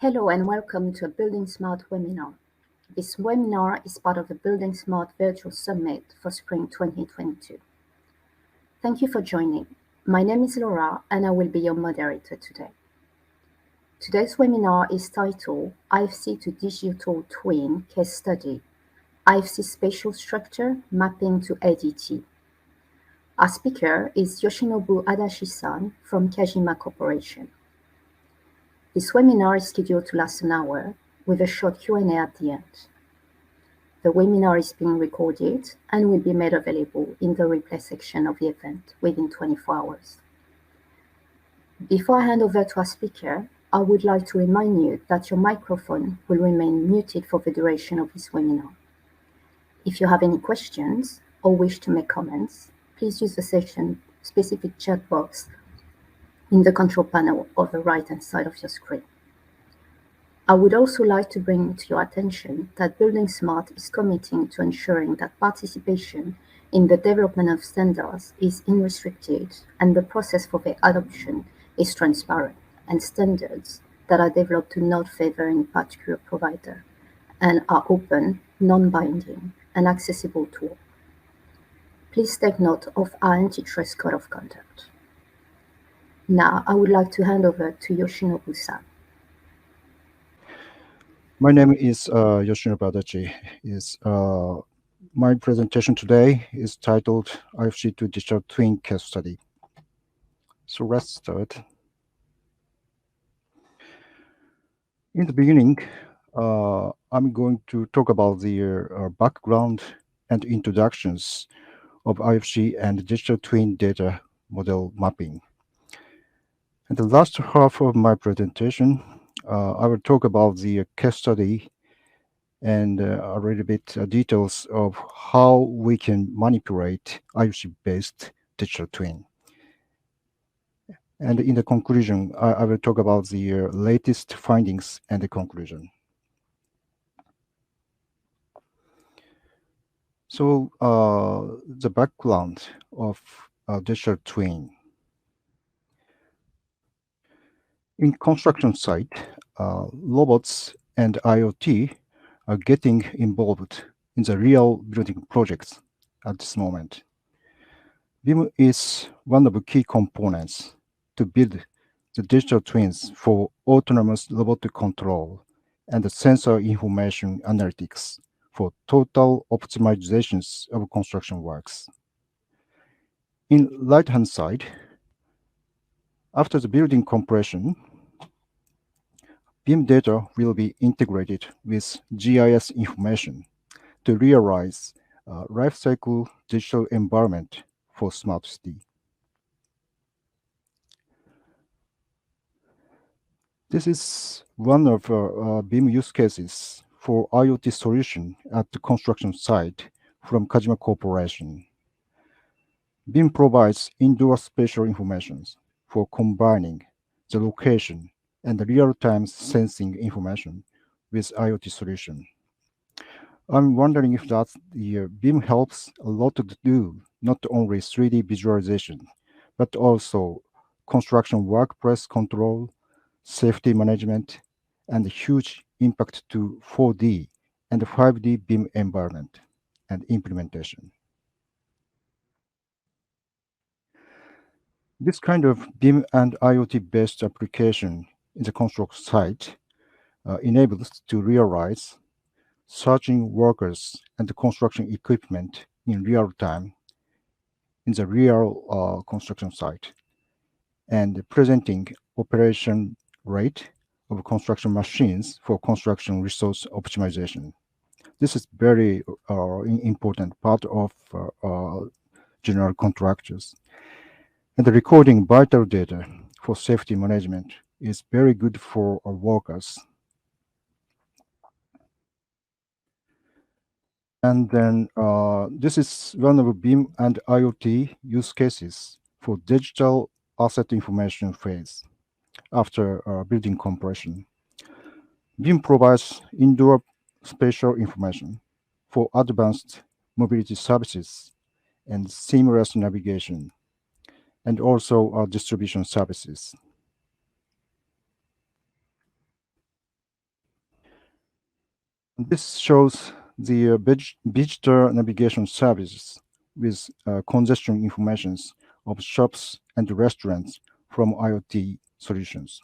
Hello and welcome to a buildingSMART webinar. This webinar is part of the buildingSMART Virtual Summit for Spring 2022. Thank you for joining. My name is Laura and I will be your moderator today. Today's webinar is titled IFC to Digital Twin Case Study, IFC Spatial Structure Mapping to ADT. Our speaker is Yoshinobu Adachi-san from Kajima Corporation. This webinar is scheduled to last an hour with a short Q&A at the end. The webinar is being recorded and will be made available in the replay section of the event within 24 hours. Before I hand over to our speaker, I would like to remind you that your microphone will remain muted for the duration of this webinar. If you have any questions or wish to make comments, please use the section-specific chat box in the control panel on the right-hand side of your screen. I would also like to bring to your attention that buildingSMART is committing to ensuring that participation in the development of standards is unrestricted and the process for their adoption is transparent, and standards that are developed do not favor any particular provider and are open, non-binding, and accessible to all. Please take note of our antitrust code of conduct. Now, I would like to hand over to Yoshinobu-san. My name is Yoshinobu Adachi. My presentation today is titled IFC to Digital Twin Case Study. So let's start. In the beginning, I'm going to talk about the background and introductions of IFC and digital twin data model mapping. In the last half of my presentation, I will talk about the case study and a little bit details of how we can manipulate IFC-based digital twin. And in the conclusion, I will talk about the latest findings and the conclusion. So the background of digital twin. In construction site, robots and IoT are getting involved in the real building projects at this moment. BIM is one of the key components to build the digital twins for autonomous robotic control and the sensor information analytics for total optimizations of construction works. In right-hand side, after the building compression, BIM data will be integrated with GIS information to realize life cycle digital environment for smart city. This is one of BIM use cases for IoT solution at the construction site from Kajima Corporation. BIM provides indoor spatial information for combining the location and the real-time sensing information with IoT solution. I'm wondering if that the BIM helps a lot to do not only 3D visualization, but also construction workplace control, safety management, and huge impact to 4D and 5D BIM environment and implementation. This kind of BIM and IoT-based application in the construction site enables to realize searching workers and the construction equipment in real time in the real construction site and presenting operation rate of construction machines for construction resource optimization. This is very important part of general contractors. And the recording vital data for safety management is very good for our workers. And then this is one of BIM and IoT use cases for digital asset information phase after building compression. BIM provides indoor spatial information for advanced mobility services and seamless navigation, and also distribution services. This shows the digital navigation services with congestion informations of shops and restaurants from IoT solutions.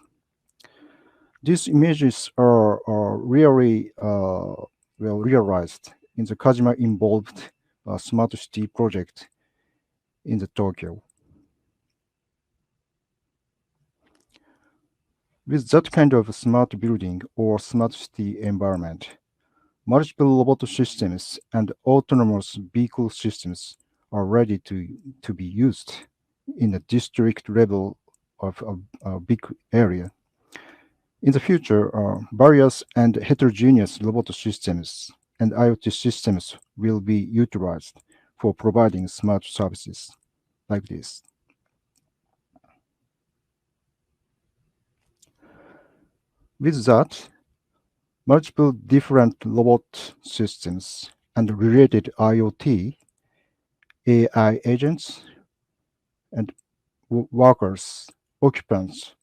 These images are really well realized in the Kajima involved smart city project in the Tokyo. With that kind of smart building or smart city environment, multiple robot systems and autonomous vehicle systems are ready to be used in a district level of a big area. In the future, various and heterogeneous robot systems and IoT systems will be utilized for providing smart services like this. With that, multiple different robot systems and related IoT, AI agents, and workers, occupants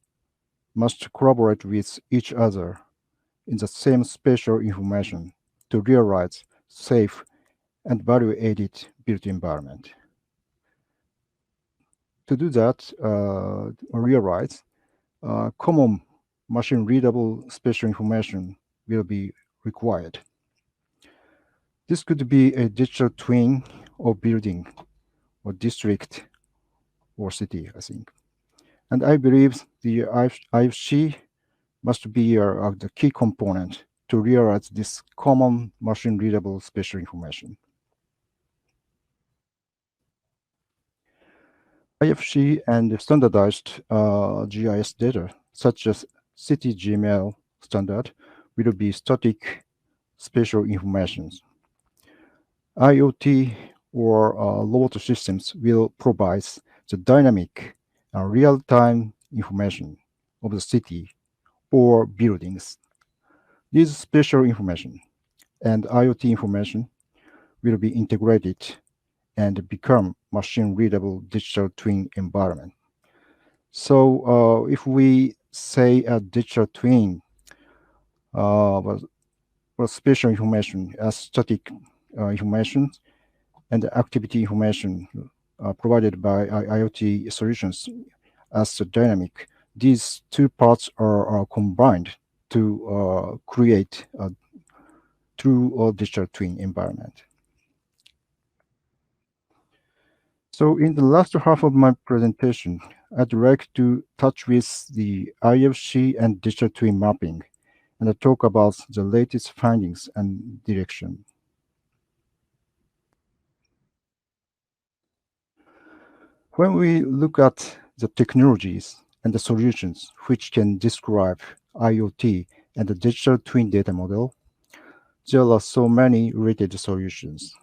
must collaborate with each other in the same spatial information to realize safe and value-added built environment. To do that, realize common machine-readable spatial information will be required. This could be a digital twin of building or district or city, I think. And I believe the IFC must be the key component to realize this common machine-readable spatial information. IFC and standardized GIS data, such as CityGML standard, will be static spatial informations. IoT or robot systems will provide the dynamic and real-time information of the city or buildings. These spatial information and IoT information will be integrated and become machine-readable digital twin environment. So if we say a digital twin was spatial information as static information and activity information provided by IoT solutions as dynamic, these two parts are combined to create a true digital twin environment. So in the last half of my presentation, I'd like to touch with the IFC and digital twin mapping and talk about the latest findings and direction. When we look at the technologies and the solutions which can describe IoT and the digital twin data model, there are so many related solutions.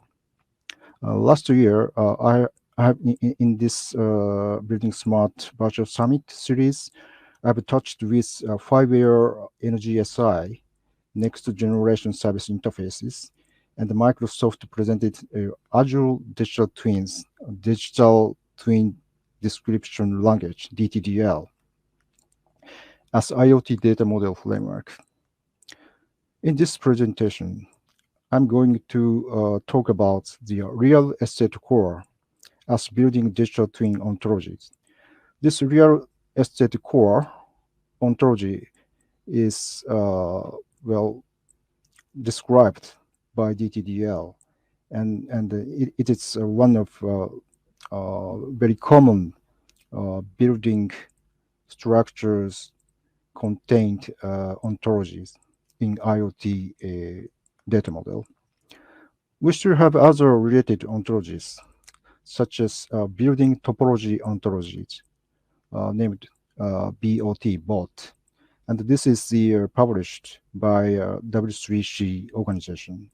Last year, I have in this buildingSMART virtual summit series, I've touched with 5-year NGSI, next generation service interfaces, and Microsoft presented Azure Digital Twins, Digital Twin Description Language, DTDL, as IoT data model framework. In this presentation, I'm going to talk about the real estate core as building digital twin ontologies. This real estate core ontology is well described by DTDL, and it is one of very common building structures contained ontologies in IoT data model. We still have other related ontologies, such as building topology ontologies, named BOT, and this is published by W3C organization.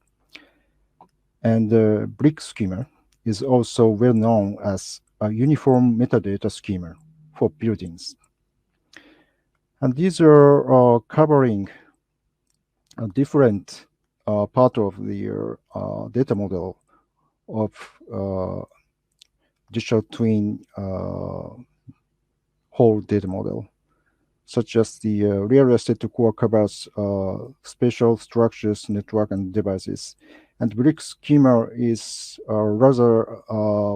And brick schema is also well known as a uniform metadata schema for buildings. And these are covering a different part of the data model of digital twin whole data model. such as the real estate core covers spatial structures, network, and devices. And brick schema is rather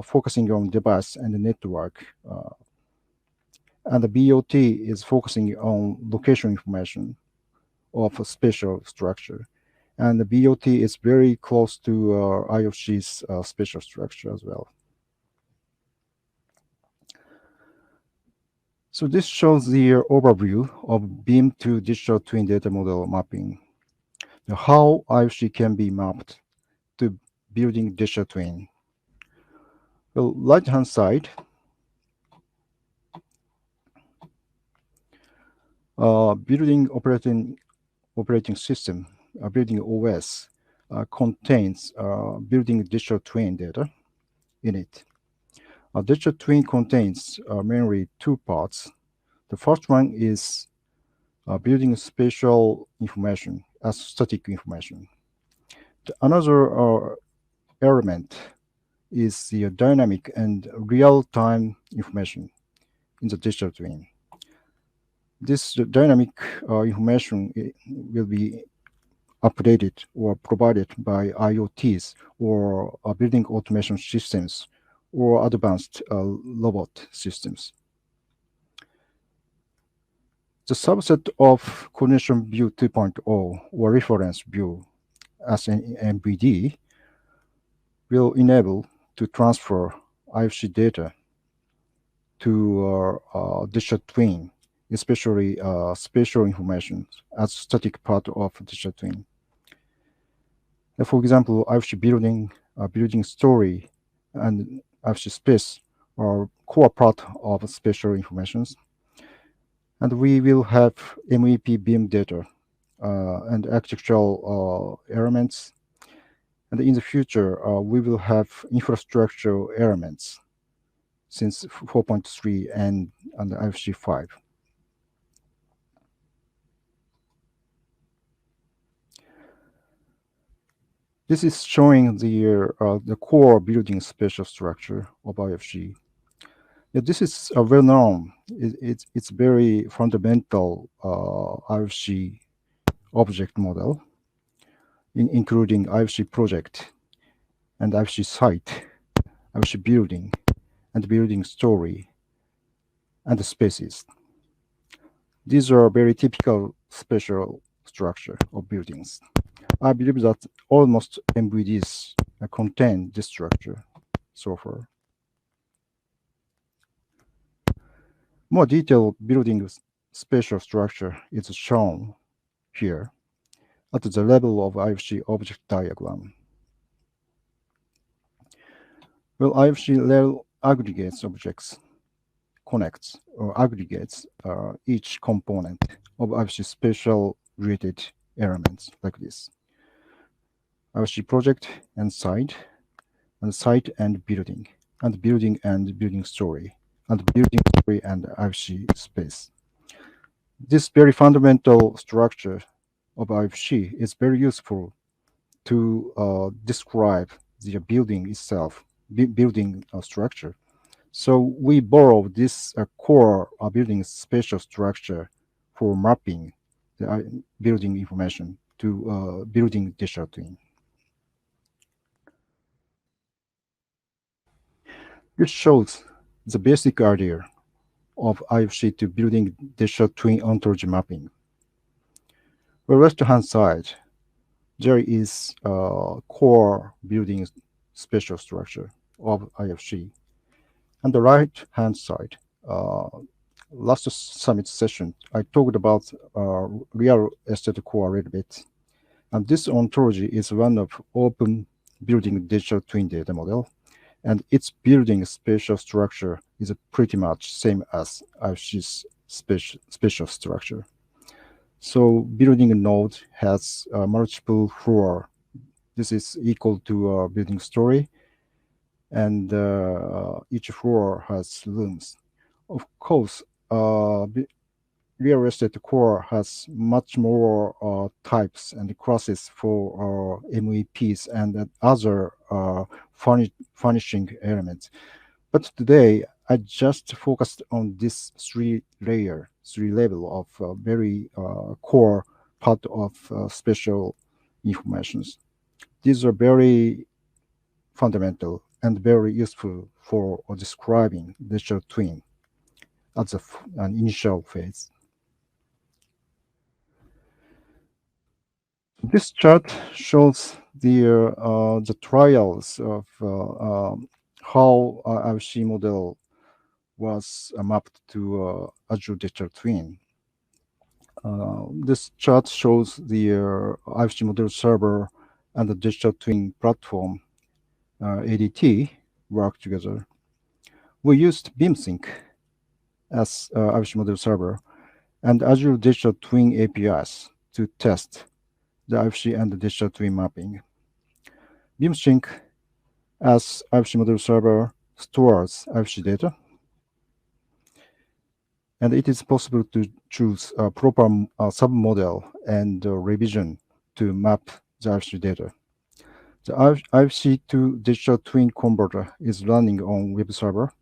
focusing on device and network. And the BOT is focusing on location information of a spatial structure. And the BOT is very close to IFC's spatial structure as well. So this shows the overview of BIM to digital twin data model mapping. How IFC can be mapped to building digital twin. Well, right-hand side, building operating system, building OS, contains building digital twin data in it. Digital twin contains mainly two parts. The first one is building spatial information as static information. Another element is the dynamic and real-time information in the digital twin. This dynamic information will be updated or provided by IoTs or building automation systems or advanced robot systems. The subset of Coordination View 2.0 or reference view as an MVD will enable to transfer IFC data to digital twin, especially spatial information as static part of digital twin. For example, IFC building story, and IFC space are core part of spatial informations. And we will have MEP BIM data and architectural elements. And in the future, we will have infrastructural elements since 4.3 and IFC 5. This is showing the core building spatial structure of IFC. Yeah, this is well known. It's very fundamental IFC object model, including IFC project and IFC site, IFC building, and building story, and the spaces. These are very typical spatial structure of buildings. I believe that almost MVDs contain this structure so far. More detailed building spatial structure is shown here at the level of IFC object diagram. Well, IFC level aggregates objects, connects or aggregates each component of IFC spatial related elements like this. IFC project and site and building, and building and building story, and building story and IFC space. This very fundamental structure of IFC is very useful to describe the building itself, building structure. So we borrow this core building spatial structure for mapping the building information to building digital twin. This shows the basic idea of IFC to building digital twin ontology mapping. On the left-hand side, there is a core building spatial structure of IFC. On the right-hand side, last summit session, I talked about real estate core a little bit. And this ontology is one of open building digital twin data model. And its building spatial structure is pretty much same as IFC's spatial structure. So building a node has multiple floor. This is equal to building story. And each floor has rooms. Of course, real estate core has much more types and classes for MEPs and other furnishing elements. But today, I just focused on this three level of very core part of spatial informations. These are very fundamental and very useful for describing digital twin as an initial phase. This chart shows the trials of how IFC model was mapped to Azure Digital Twin. This chart shows the IFC model server and the digital twin platform ADT work together. We used BIMsync as IFC model server and Azure Digital Twin APIs to test the IFC and the digital twin mapping. BIMsync as IFC model server stores IFC data, and it is possible to choose a proper submodel and revision to map the IFC data. The IFC to digital twin converter is running on web server,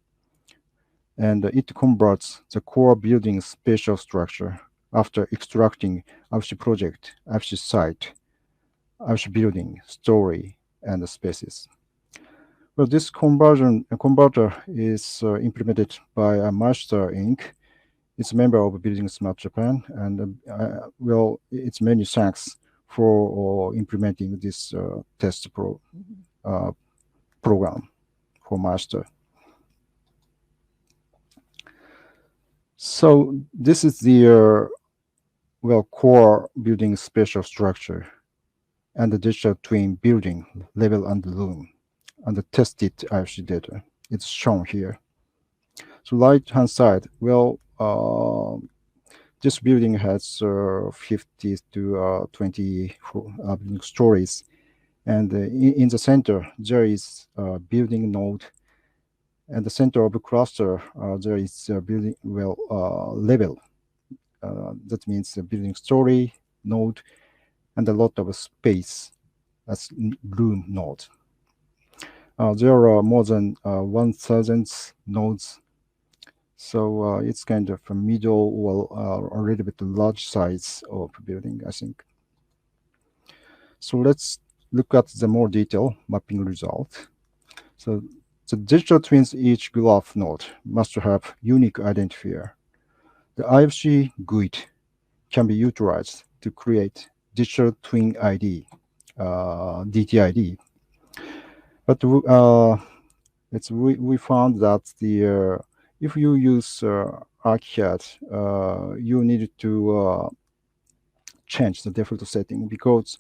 and it converts the core building spatial structure after extracting IFC project, IFC site, IFC building, story, and spaces. Well, this converter is implemented by Master Inc. It's a member of BuildingSMART Japan, and well, it's many thanks for implementing this test program for Master. So this is the well core building spatial structure and the digital twin building level and room and the tested IFC data. It's shown here. So right-hand side, well, this building has 50 to 20 building stories, and in the center there is a building node, and the center of the cluster there is a building level. That means a building story node and a lot of space as room node. There are more than 1,000 nodes, so it's kind of a middle or a little bit large size of building, I think. So let's look at the more detailed mapping result. So the digital twins each graph node must have unique identifier. The IFC GUID can be utilized to create digital twin ID, DTID. But we found that if you use ArchiCAD, you need to change the default setting, because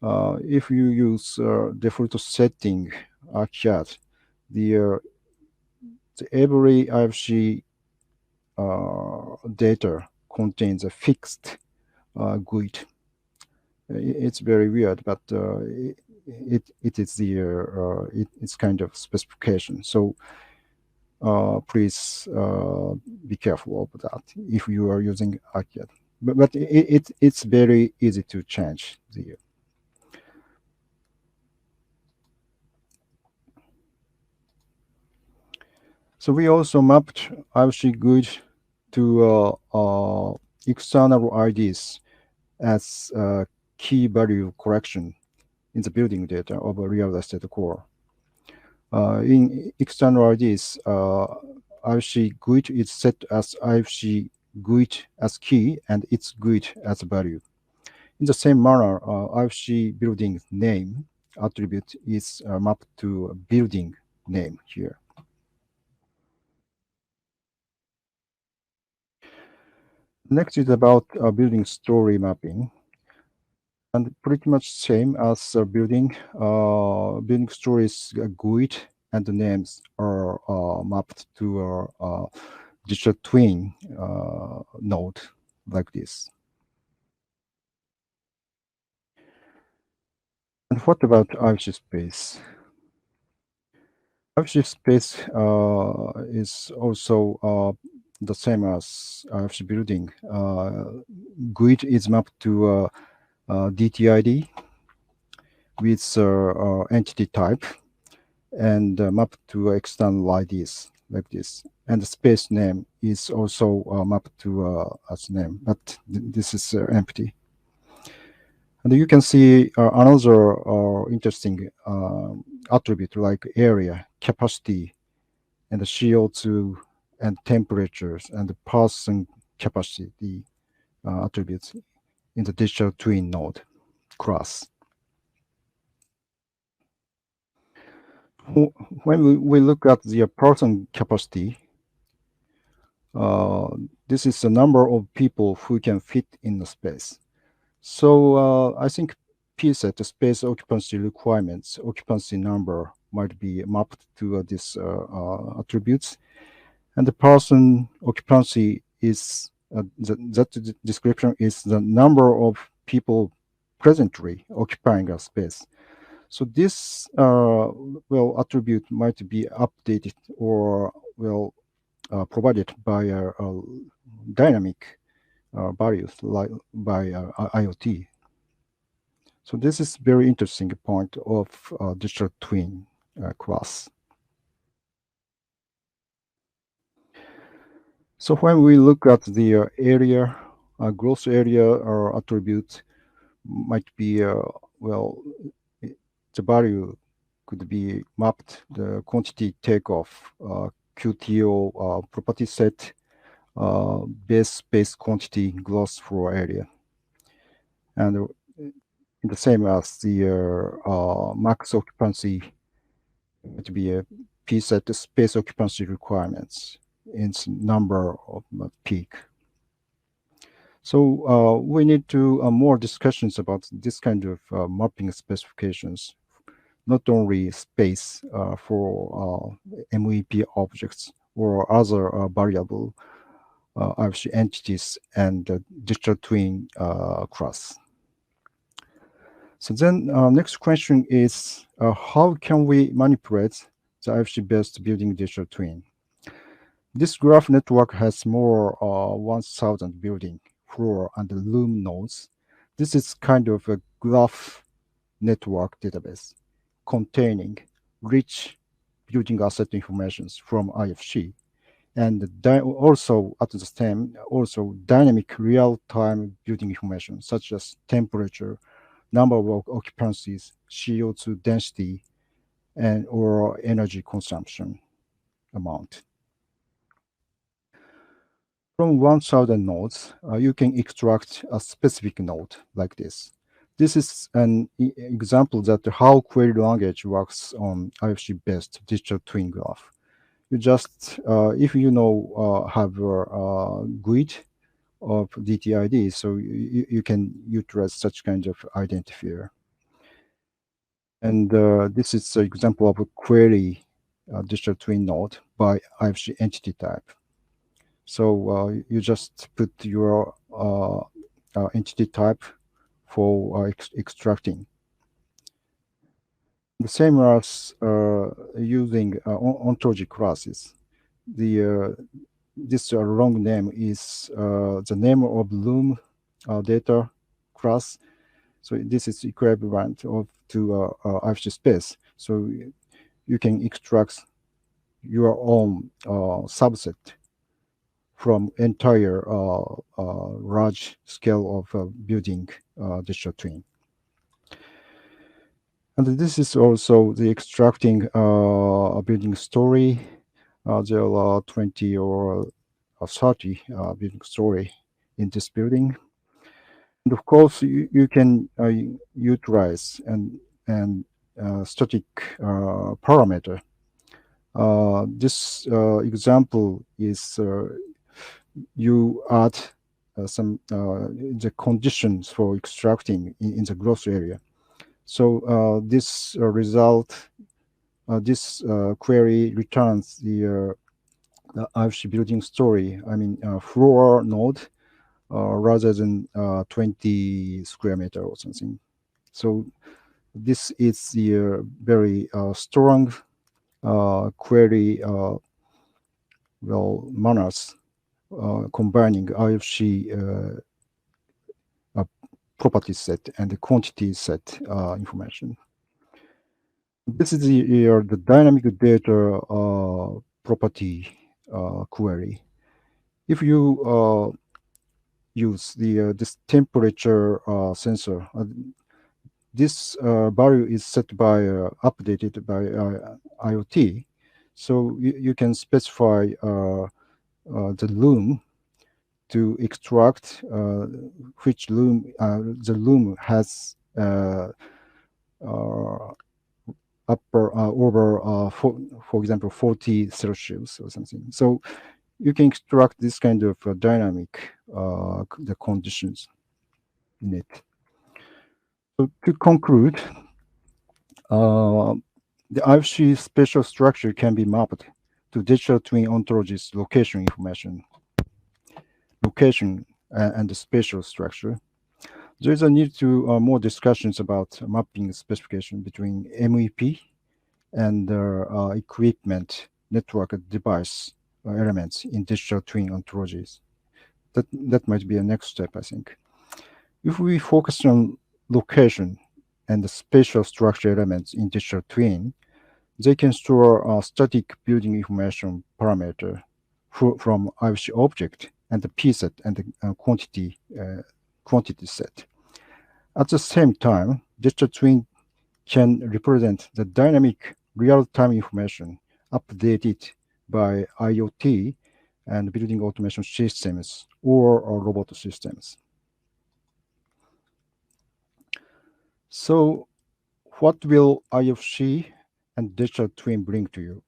if you use default setting ArchiCAD, every IFC data contains a fixed GUID. It's very weird, but it is it's kind of specification. So please be careful of that if you are using ArchiCAD. But it's very easy to change the. So we also mapped IFC GUID to external IDs as key value correction in the building data of a real estate core. In external IDs, IFC GUID is set as IFC GUID as key and its GUID as value. In the same manner, IFC building name attribute is mapped to building name here. Next is about building story mapping, and pretty much same as building stories GUID and the names are mapped to a digital twin node like this. And what about IFC space? IFC space is also the same as IFC building. GUID is mapped to DTID with entity type and mapped to external IDs like this. And the space name is also mapped to as name, but this is empty. And you can see another interesting attribute like area, capacity, and the CO2 and temperatures and the person capacity attributes in the digital twin node class. When we look at the person capacity, this is the number of people who can fit in the space. So I think PSET, the space occupancy requirements, occupancy number might be mapped to these attributes. And the person occupancy is, that description is the number of people presently occupying a space. So this attribute might be updated or provided by a dynamic values like by IoT. So this is very interesting point of digital twin class. So when we look at the area, gross area or attribute might be the value could be mapped the quantity takeoff, QTO property set, base space quantity gross floor area, and the same as the max occupancy to be a PSET space occupancy requirements in number of peak. So we need to more discussions about this kind of mapping specifications, not only space for MEP objects or other variable IFC entities and digital twin class. So then next question is, how can we manipulate the IFC-based building digital twin? This graph network has more 1,000 building, floor, and room nodes. This is kind of a graph network database containing rich building asset information from IFC, and also at the same, also dynamic real-time building information such as temperature, number of occupancies, CO2 density, and or energy consumption amount. From 1,000 nodes, you can extract a specific node like this. This is an example that how query language works on IFC-based digital twin graph. You just, if you know, have a grid of DTID, so you can utilize such kind of identifier. And this is an example of a query digital twin node by IFC entity type. So you just put your entity type for extracting. The same as using ontology classes. This long name is the name of room data class. So this is equivalent to IFC space. So you can extract your own subset from entire large scale of building digital twin. And this is also the extracting a building story. There are 20 or 30 building story in this building. And of course, you can utilize and static parameter. This example is you add some the conditions for extracting in the gross area. So this result, this query returns the IFC building story. I mean floor node rather than 20 square meter or something. So this is the very strong query manners combining IFC property set and the quantity set information. This is the dynamic data property query. If you use this temperature sensor, this value is set by updated by IoT. So you can specify the room to extract which room the room has upper over for example 40 Celsius or something. So you can extract this kind of dynamic the conditions in it. So to conclude, the IFC spatial structure can be mapped to digital twin ontologies location information, location and the spatial structure. There is a need to more discussions about mapping specification between MEP and equipment network device elements in digital twin ontologies. That might be a next step, I think. If we focus on location and the spatial structure elements in digital twin, they can store static building information parameter from IFC object and the P set and the quantity set. At the same time, digital twin can represent the dynamic real-time information updated by IoT and building automation systems or robot systems. So what will IFC and digital twin bring to you?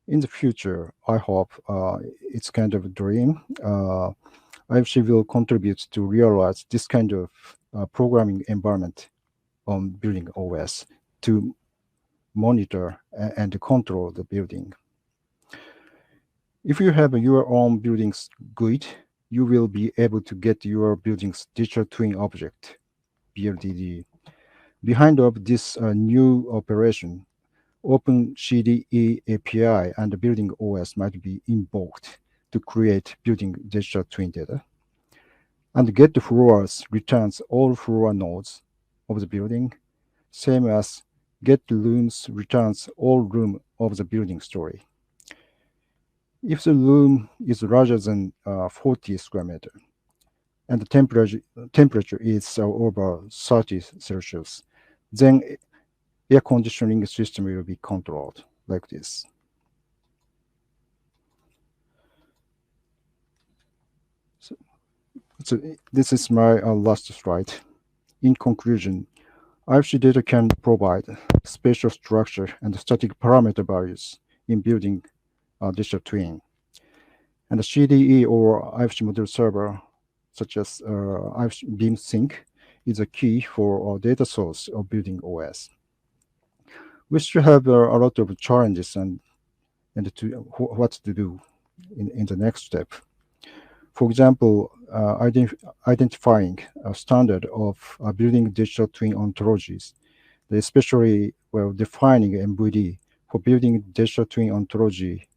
In the future, I hope it's kind of a dream. IFC will contribute to realize this kind of programming environment on building OS to monitor and control the building. If you have your own building's GUID, you will be able to get your building's digital twin object, BLDD. Behind of this new operation, OpenCDE API and the building OS might be invoked to create building digital twin data. And get floors returns all floor nodes of the building, same as get rooms returns all room of the building story. If the room is larger than 40 square meter and the temperature is over 30 Celsius, then air conditioning system will be controlled like this. So this is my last slide. In conclusion, IFC data can provide spatial structure and static parameter values in building digital twin. And the CDE or IFC model server, such as IFC BIMsync, is a key for data source of building OS. We still have a lot of challenges and what to do in the next step. For example, identifying a standard of building digital twin ontologies, especially defining MVD for building digital twin ontology,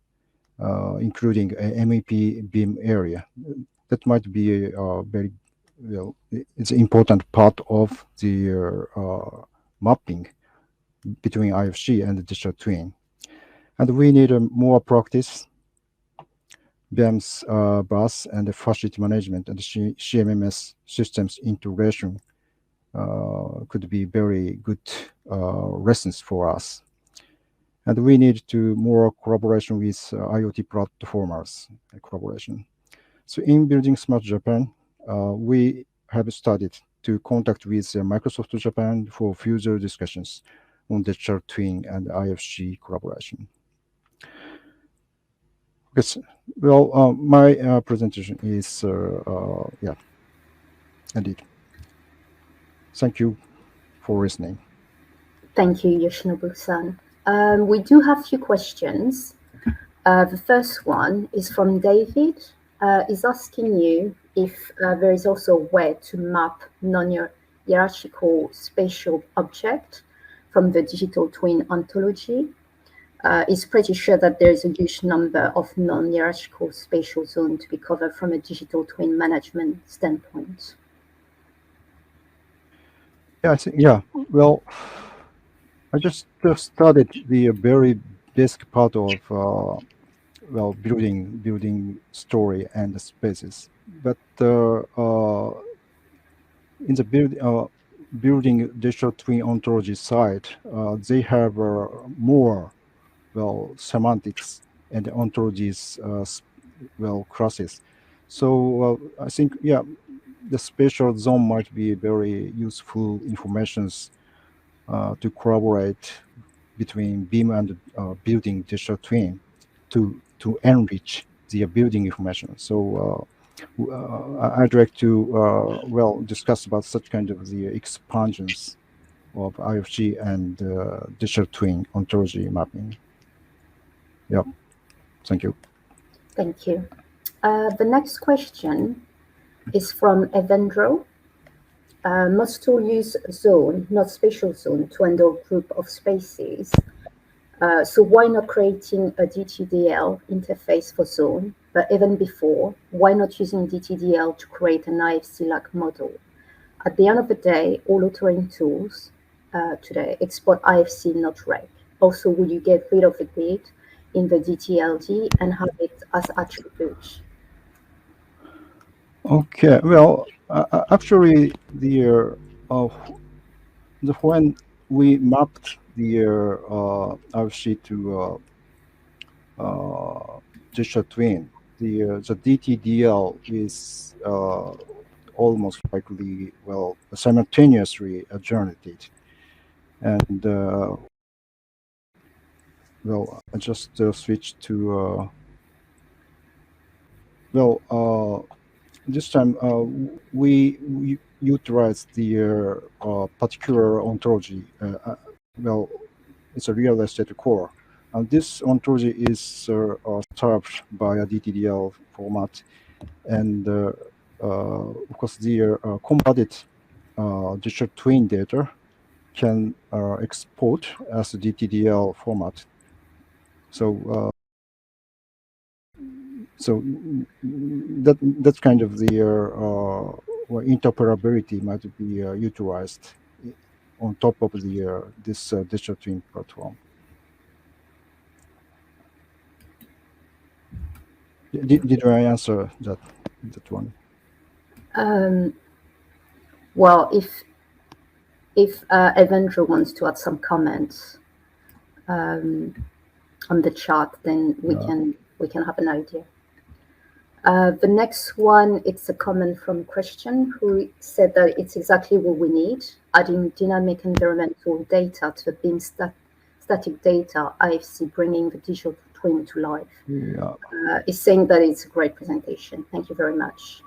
including a MEP BIM area. That might be a very, it's an important part of the mapping between IFC and the digital twin. And we need more practice. BIM's bus and the facility management and the CMMS systems integration could be very good lessons for us. And we need to more collaboration with IoT platformers collaboration. So in BuildingSMART Japan, we have started to contact with Microsoft Japan for future discussions on digital twin and IFC collaboration. Yes, well, my presentation is, yeah, indeed. Thank you for listening. Thank you, Yoshinobu-san. We do have a few questions. The first one is from David. Is asking you if there is also a way to map non-hierarchical spatial object from the digital twin ontology. Is pretty sure that there is a huge number of non-hierarchical spatial zones to be covered from a digital twin management standpoint. Yeah, I think, yeah. Well, I just started the very basic part of well, building story and the spaces. But in the building digital twin ontology side, they have more, well, semantics and ontologies, well, classes. So I think, yeah, the spatial zone might be very useful informations to collaborate between BIM and building digital twin to enrich the building information. So I'd like to well, discuss about such kind of the expansions of IFG and digital twin ontology mapping. Yeah, thank you. Thank you. The next question is from Evendro. Most tools use zone, not spatial zone, to handle group of spaces. So why not creating a DTDL interface for zone? But even before, why not using DTDL to create an IFC-like model? At the end of the day, all authoring tools today export IFC, not reg. Also, would you get rid of the grid in the DTLD and have it as attributes? Okay, well, actually, when we mapped the IFC to digital twin, the DTDL is almost likely, well, simultaneously generated, and well, I just switched to well. This time we utilize the particular ontology. Well, it's a real estate core. And this ontology is served by a DTDL format. And of course, the converted digital twin data can export as a DTDL format. So that's kind of the interoperability might be utilized on top of the this digital twin platform. Did I answer that one? Well, if Evendro wants to add some comments on the chart, then we can have an idea. The next one, it's a comment from Christian, who said that it's exactly what we need, adding dynamic environmental data to the BIM static data, IFC, bringing the digital twin to life. Yeah. Is saying that it's a great presentation. Thank you very much.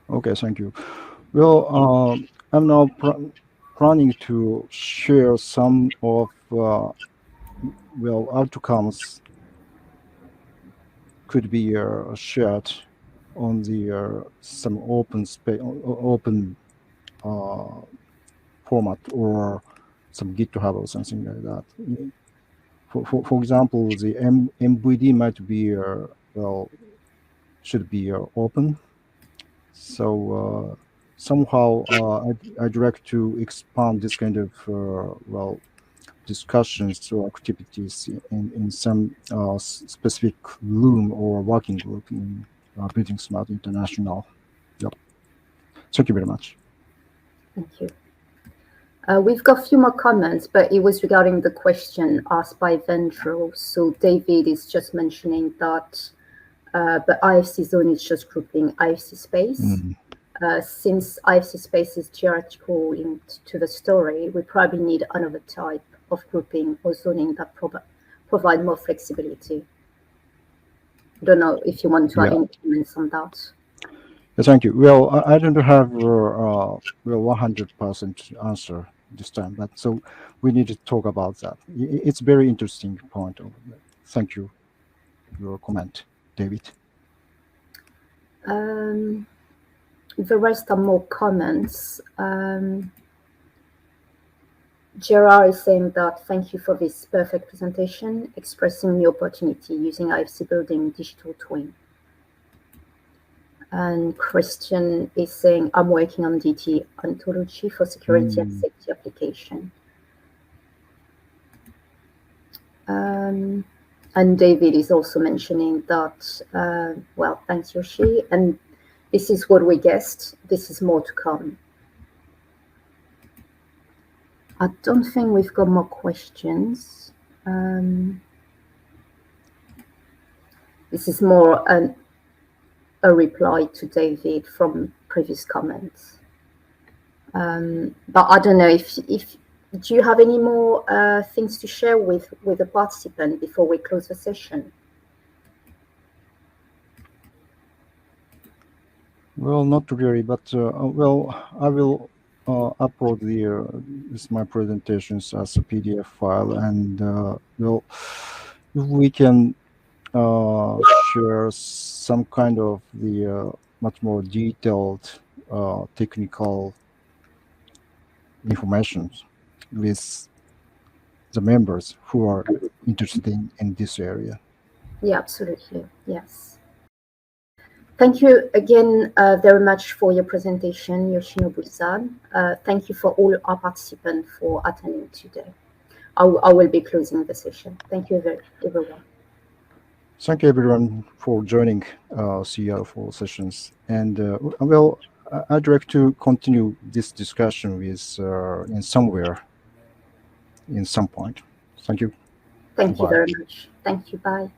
Okay, thank you. Well, I'm now planning to share some of well, outcomes could be shared on the some open space, open format, or some GitHub or something like that. For example, the MVD might be well, should be open. So somehow I'd like to expand this kind of well, discussions or activities in some specific room or working group in buildingSMART International. Yep. Thank you very much. Thank you. We've got a few more comments, but it was regarding the question asked by Ventro. So David is just mentioning that the IFC zone is just grouping IFC space. Since IFC space is hierarchical linked to the story, we probably need another type of grouping or zoning that provide more flexibility. I don't know if you want to add any comments on that. Thank you. Well, I don't have well 100% answer this time, but so we need to talk about that. It's a very interesting point. Thank you for your comment, David. The rest are more comments. Gerard is saying that thank you for this perfect presentation, expressing the opportunity using IFC building digital twin. And Christian is saying, I'm working on DT ontology for security and safety application. And David is also mentioning that, well, thanks, Yoshi. And this is what we guessed. This is more to come. I don't think we've got more questions. This is more a reply to David from previous comments. But I don't know if do you have any more things to share with the participant before we close the session? Well, not really, but well, I will upload this my presentations as a PDF file, and well, if we can share some kind of the much more detailed technical information with the members who are interested in this area. Yeah, absolutely. Yes. Thank you again very much for your presentation, Yoshinobu-san. Thank you for all our participants for attending today. I will be closing the session. Thank you, everyone. Thank you, everyone, for joining CR4 sessions. And well, I'd like to continue this discussion with in somewhere, in some point. Thank you. Thank you Bye. very much. Thank you. Bye.